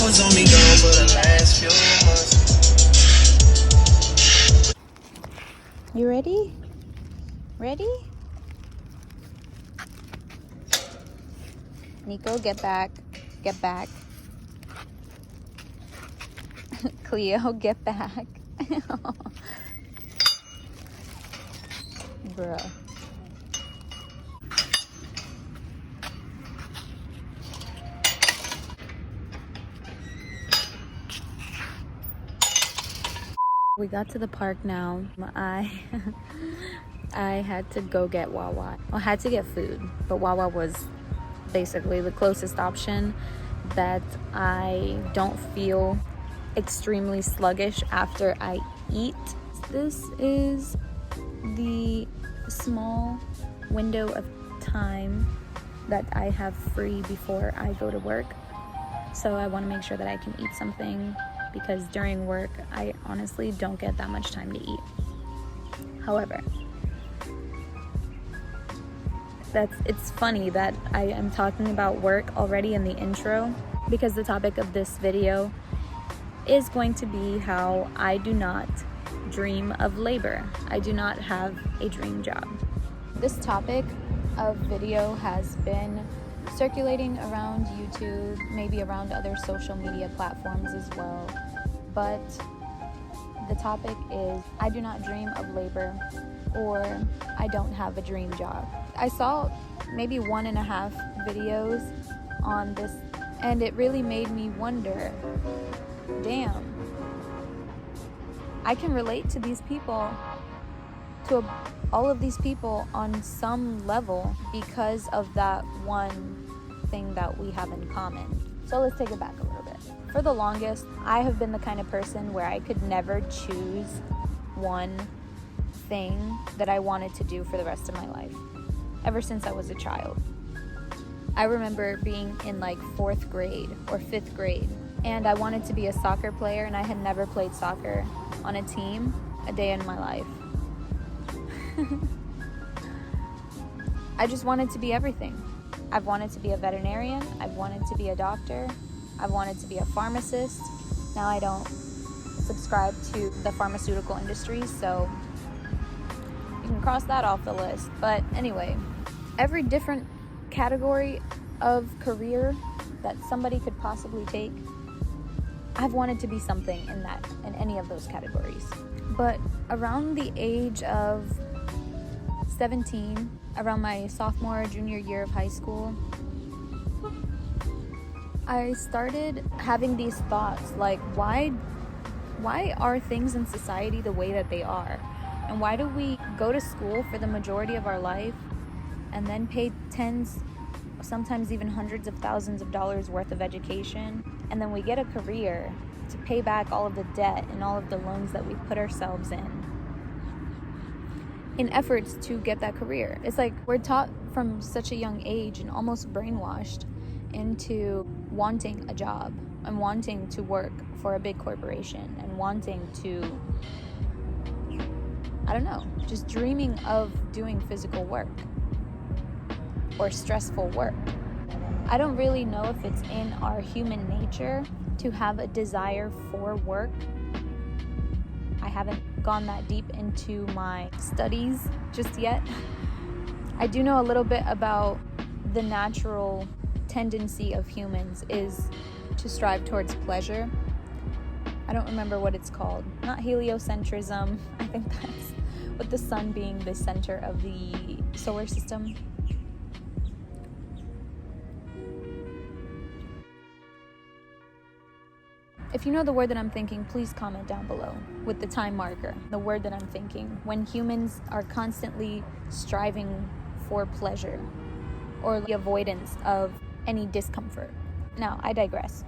was on me gone for the last few months. You ready? Ready? Nico, get back. Get back. Cleo, get back. Bruh. We got to the park now. I had to go get Wawa. I had to get food, but Wawa was basically the closest option that I don't feel extremely sluggish after I eat. This is the small window of time that I have free before I go to work. So I want to make sure that I can eat something, because during work, I honestly don't get that much time to eat. However, it's funny that I am talking about work already in the intro, because the topic of this video is going to be how I do not dream of labor. I do not have a dream job. This topic of video has been circulating around YouTube, maybe around other social media platforms as well. But the topic is, I do not dream of labor, or I don't have a dream job. I saw maybe 1.5 videos on this, and it really made me wonder, damn, I can relate to these people, to all of these people on some level, because of that one thing that we have in common. So let's take it back a little bit. For the longest, I have been the kind of person where I could never choose one thing that I wanted to do for the rest of my life, ever since I was a child. I remember being in like 4th grade or 5th grade, and I wanted to be a soccer player, and I had never played soccer on a team a day in my life. I just wanted to be everything. I've wanted to be a veterinarian, I've wanted to be a doctor, I've wanted to be a pharmacist. Now I don't subscribe to the pharmaceutical industry, so you can cross that off the list. But anyway, every different category of career that somebody could possibly take, I've wanted to be something in any of those categories. But around the age of 17, around my sophomore or junior year of high school, I started having these thoughts like, why are things in society the way that they are? And why do we go to school for the majority of our life and then pay tens, sometimes even hundreds of thousands of dollars worth of education, and then we get a career to pay back all of the debt and all of the loans that we put ourselves in efforts to get that career? It's like we're taught from such a young age and almost brainwashed into wanting a job and wanting to work for a big corporation and wanting to, I don't know, just dreaming of doing physical work or stressful work. I don't really know if it's in our human nature to have a desire for work. I haven't gone that deep into my studies just yet. I do know a little bit about the natural tendency of humans is to strive towards pleasure. I don't remember what it's called. Not heliocentrism. I think that's with the sun being the center of the solar system. If you know the word that I'm thinking, please comment down below with the time marker, the word that I'm thinking. When humans are constantly striving for pleasure or the avoidance of any discomfort. Now, I digress.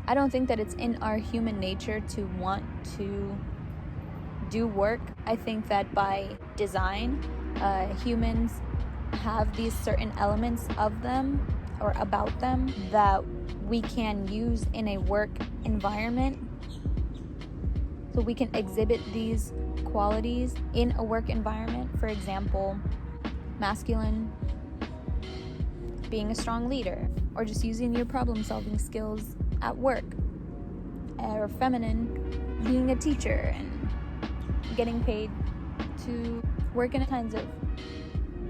I don't think that it's in our human nature to want to do work. I think that by design, humans have these certain elements of them or about them that we can use in a work environment. So we can exhibit these qualities in a work environment. For example, masculine, being a strong leader, or just using your problem-solving skills at work, or feminine being a teacher and getting paid to work in kinds of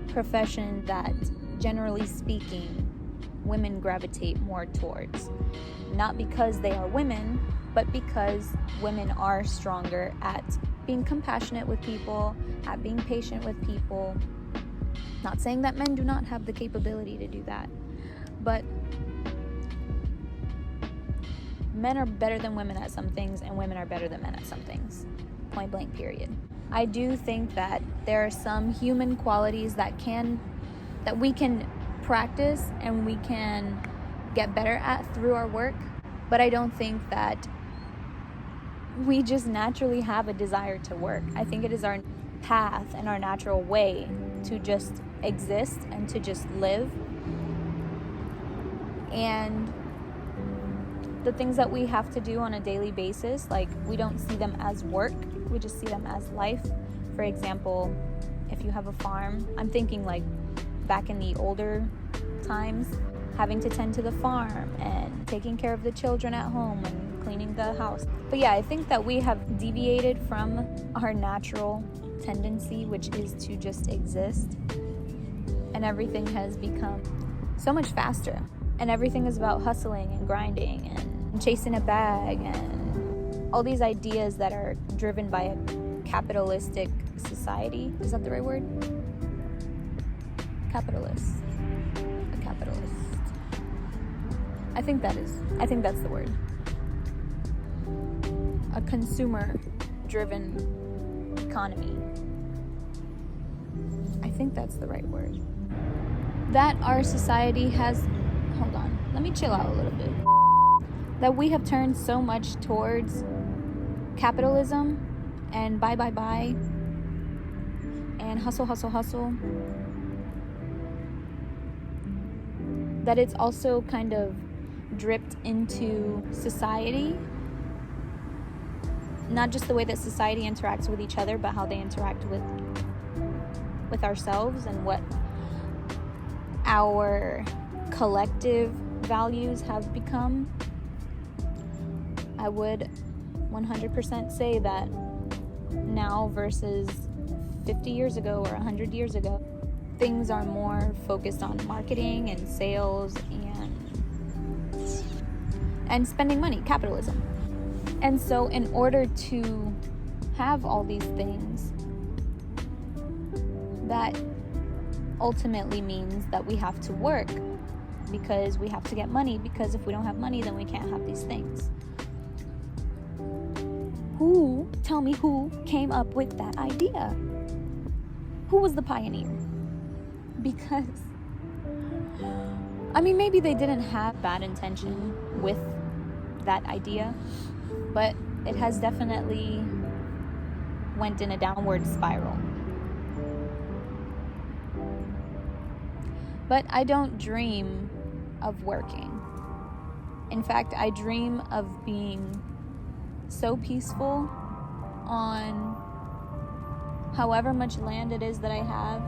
profession that, generally speaking, women gravitate more towards. Not because they are women, but because women are stronger at being compassionate with people, at being patient with people. Not saying that men do not have the capability to do that, but men are better than women at some things, and women are better than men at some things. Point blank, period. I do think that there are some human qualities that we can practice and we can get better at through our work, but I don't think that we just naturally have a desire to work. I think it is our path and our natural way to just exist and to just live. And the things that we have to do on a daily basis, like, we don't see them as work, we just see them as life. For example, if you have a farm, I'm thinking like back in the older times, having to tend to the farm and taking care of the children at home and cleaning the house. But yeah, I think that we have deviated from our natural tendency, which is to just exist, and everything has become so much faster, and everything is about hustling and grinding and chasing a bag and all these ideas that are driven by a capitalistic society. Is that the right word? Capitalist. A capitalist. I think that's the word. A consumer-driven economy. I think that's the right word. That our society has... Hold on. Let me chill out a little bit. That we have turned so much towards capitalism and buy and hustle, that it's also kind of dripped into society. Not just the way that society interacts with each other, but how they interact with ourselves and what our collective values have become. I would 100% say that now versus 50 years ago or 100 years ago, things are more focused on marketing and sales and spending money, capitalism. And so in order to have all these things, that ultimately means that we have to work because we have to get money, because if we don't have money, then we can't have these things. Tell me who came up with that idea? Who was the pioneer? Because, I mean, maybe they didn't have bad intention with that idea, but it has definitely went in a downward spiral. But I don't dream of working. In fact, I dream of being so peaceful on however much land it is that I have.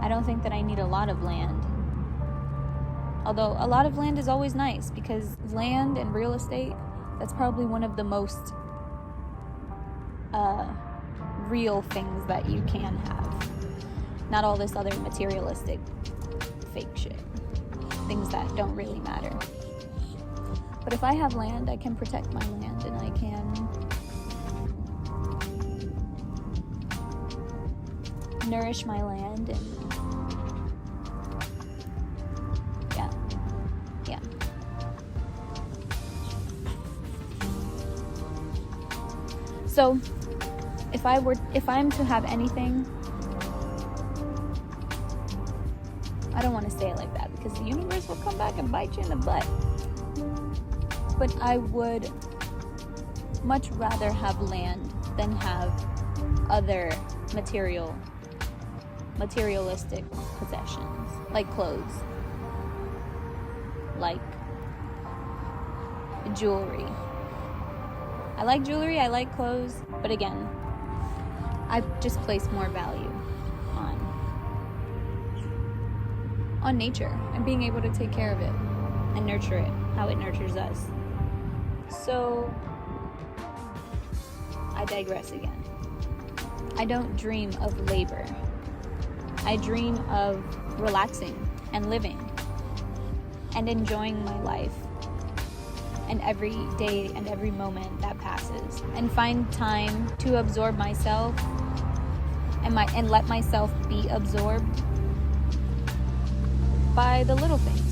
I don't think that I need a lot of land. Although a lot of land is always nice, because land and real estate, that's probably one of the most real things that you can have. Not all this other materialistic fake shit. Things that don't really matter. But if I have land, I can protect my land, and I can nourish my land, and yeah. So if I'm to have anything, I don't want to say it like that because the universe will come back and bite you in the butt. But I would much rather have land than have other materialistic possessions, like clothes, like jewelry. I like jewelry, I like clothes, but again, I just place more value on nature and being able to take care of it and nurture it how it nurtures us. So, I digress again. I don't dream of labor. I dream of relaxing and living and enjoying my life and every day and every moment that passes, and find time to absorb myself and let myself be absorbed by the little things.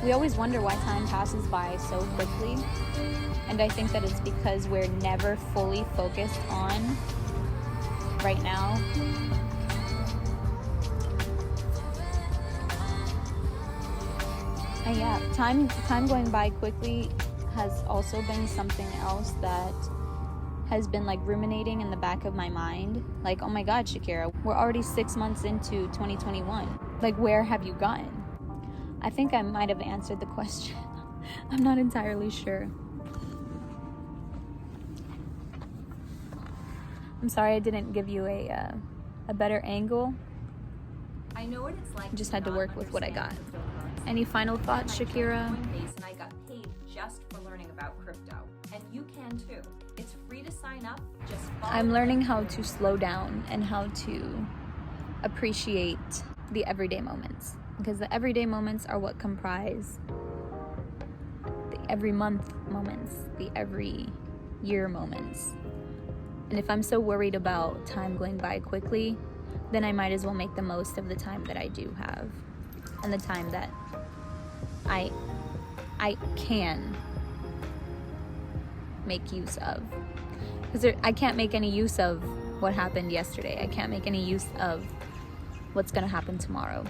We always wonder why time passes by so quickly, and I think that it's because we're never fully focused on right now. And yeah, time going by quickly has also been something else that has been like ruminating in the back of my mind. Like, oh my God, Shakira, we're already 6 months into 2021. Like, where have you gotten? I think I might have answered the question. I'm not entirely sure. I'm sorry I didn't give you a better angle. I know what it's like. Just had to work with what I got. Any final thoughts, Shakira? And I got paid just for learning about crypto, and you can too. It's free to sign up. Just follow. I'm learning how to slow down and how to appreciate the everyday moments, because the everyday moments are what comprise the every month moments, the every year moments. And if I'm so worried about time going by quickly, then I might as well make the most of the time that I do have and the time that I can make use of. Because I can't make any use of what happened yesterday. I can't make any use of what's going to happen tomorrow.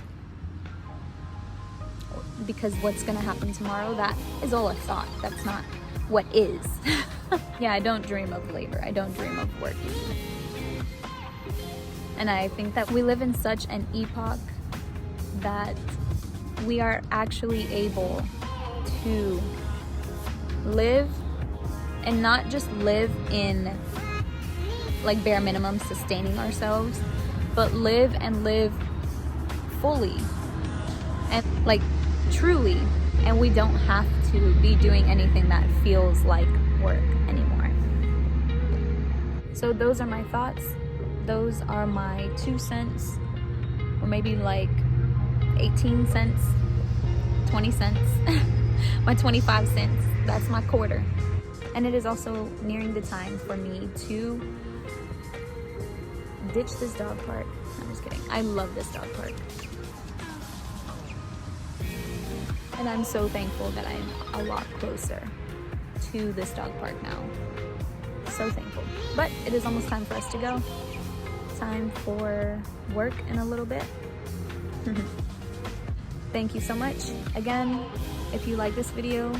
Because what's going to happen tomorrow, that is all a thought. That's not what is. Yeah, I don't dream of labor. I don't dream of working. And I think that we live in such an epoch that we are actually able to live, and not just live in like bare minimum sustaining ourselves, but live and live fully and like truly, and we don't have to be doing anything that feels like work anymore. So those are my thoughts. Those are my 2 cents, or maybe like 18 cents, 20 cents, my 25 cents, that's my quarter. And it is also nearing the time for me to ditch this dog park. I'm just kidding. I love this dog park. And I'm so thankful that I'm a lot closer to this dog park now. So thankful. But it is almost time for us to go. Time for work in a little bit. Thank you so much. Again, if you like this video,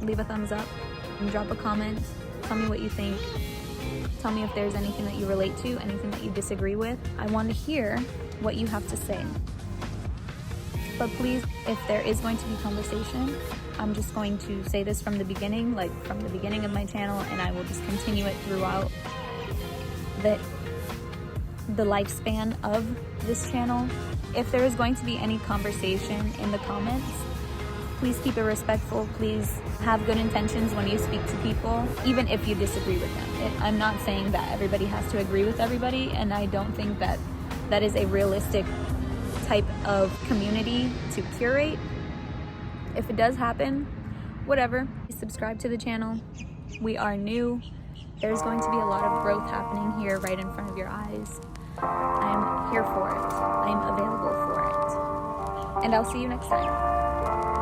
leave a thumbs up and drop a comment. Tell me what you think. Tell me if there's anything that you relate to, anything that you disagree with. I want to hear what you have to say. But please, if there is going to be conversation, I'm just going to say this from the beginning, like from the beginning of my channel, and I will just continue it throughout the lifespan of this channel. If there is going to be any conversation in the comments, please keep it respectful. Please have good intentions when you speak to people, even if you disagree with them. I'm not saying that everybody has to agree with everybody, and I don't think that that is a realistic type of community to curate. If it does happen, whatever. Subscribe to the channel. We are new. There's going to be a lot of growth happening here right in front of your eyes. I'm here for it. I'm available for it. And I'll see you next time.